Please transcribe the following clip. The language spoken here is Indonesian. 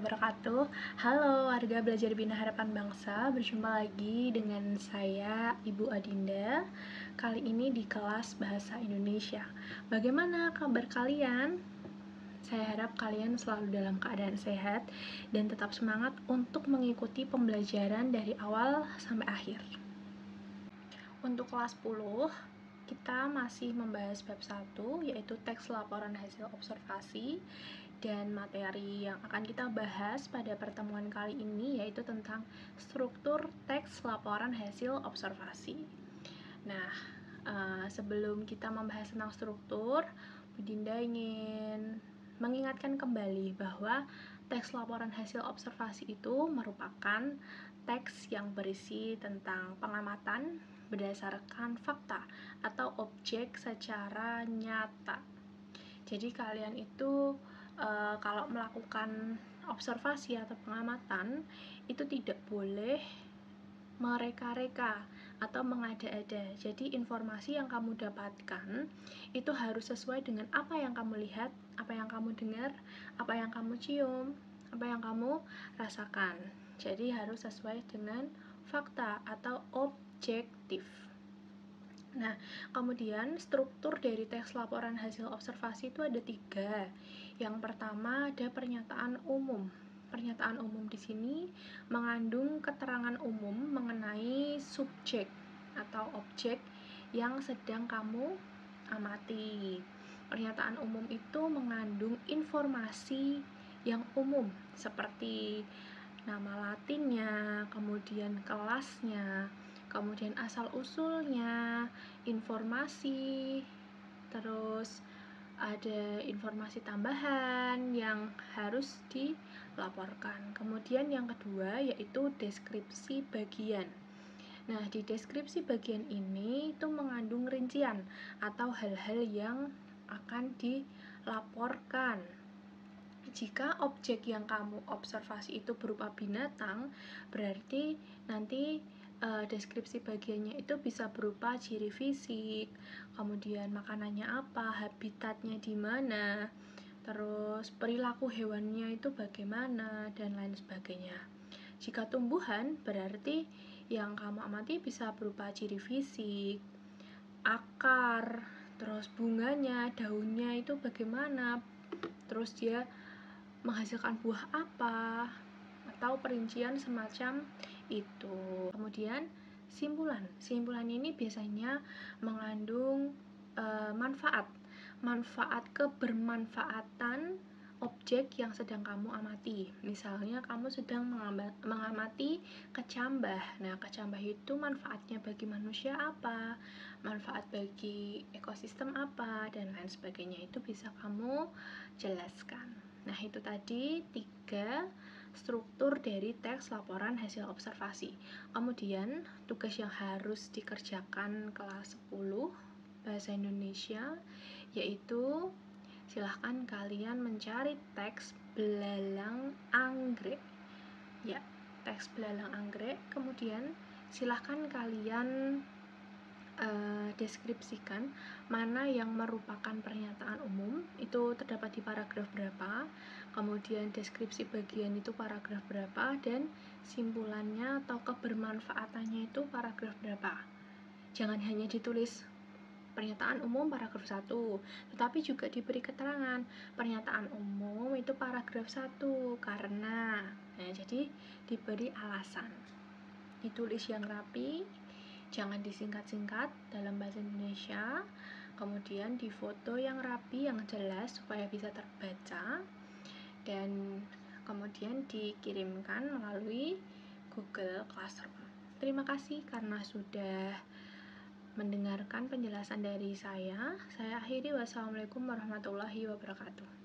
wabarakatuh. Halo warga Belajar Bina Harapan Bangsa, berjumpa lagi dengan saya Ibu Adinda. Kali ini di kelas Bahasa Indonesia. Bagaimana kabar kalian? Saya harap kalian selalu dalam keadaan sehat dan tetap semangat untuk mengikuti pembelajaran dari awal sampai akhir. Untuk kelas 10, kita masih membahas bab 1, yaitu teks laporan hasil observasi. Dan materi yang akan kita bahas pada pertemuan kali ini yaitu tentang struktur teks laporan hasil observasi. Nah, sebelum kita membahas tentang struktur, Bu Dinda ingin mengingatkan kembali bahwa teks laporan hasil observasi itu merupakan teks yang berisi tentang pengamatan berdasarkan fakta atau objek secara nyata. Jadi kalian itu kalau melakukan observasi atau pengamatan itu tidak boleh mereka-reka atau mengada-ada. Jadi informasi yang kamu dapatkan itu harus sesuai dengan apa yang kamu lihat, apa yang kamu dengar, apa yang kamu cium, apa yang kamu rasakan. Jadi harus sesuai dengan fakta atau objektif. Nah, kemudian struktur dari teks laporan hasil observasi itu ada 3. Yang pertama ada pernyataan umum. Pernyataan umum di sini mengandung keterangan umum mengenai subjek atau objek yang sedang kamu amati. Pernyataan umum itu mengandung informasi yang umum seperti nama latinnya, kemudian kelasnya, kemudian asal-usulnya, informasi, terus ada informasi tambahan yang harus dilaporkan. Kemudian yang kedua yaitu deskripsi bagian. Nah, di deskripsi bagian ini itu mengandung rincian atau hal-hal yang akan dilaporkan. Jika objek yang kamu observasi itu berupa binatang, berarti nanti deskripsi bagiannya itu bisa berupa ciri fisik, kemudian makanannya apa, habitatnya di mana, terus perilaku hewannya itu bagaimana, dan lain sebagainya. Jika tumbuhan, berarti yang kamu amati bisa berupa ciri fisik, akar, terus bunganya, daunnya itu bagaimana, terus dia menghasilkan buah apa, atau perincian semacam itu. Kemudian simpulan ini biasanya mengandung manfaat kebermanfaatan objek yang sedang kamu amati. Misalnya kamu sedang mengamati kecambah. Nah, kecambah itu manfaatnya bagi manusia apa, manfaat bagi ekosistem apa, dan lain sebagainya. Itu bisa kamu jelaskan. Nah, itu tadi 3 struktur dari teks laporan hasil observasi. Kemudian, tugas yang harus dikerjakan kelas 10 Bahasa Indonesia yaitu silahkan kalian mencari teks belalang anggrek. Ya, teks belalang anggrek. Kemudian, silahkan kalian deskripsikan mana yang merupakan pernyataan umum, itu terdapat di paragraf berapa, kemudian deskripsi bagian itu paragraf berapa, dan simpulannya atau kebermanfaatannya itu paragraf berapa. Jangan hanya ditulis pernyataan umum paragraf 1, tetapi juga diberi keterangan pernyataan umum itu paragraf 1 karena. Nah, jadi diberi alasan. Ditulis yang rapi, jangan disingkat-singkat dalam bahasa Indonesia. Kemudian difoto yang rapi, yang jelas supaya bisa terbaca, dan kemudian dikirimkan melalui Google Classroom. Terima kasih karena sudah mendengarkan penjelasan dari saya. Saya akhiri. Wassalamualaikum warahmatullahi wabarakatuh.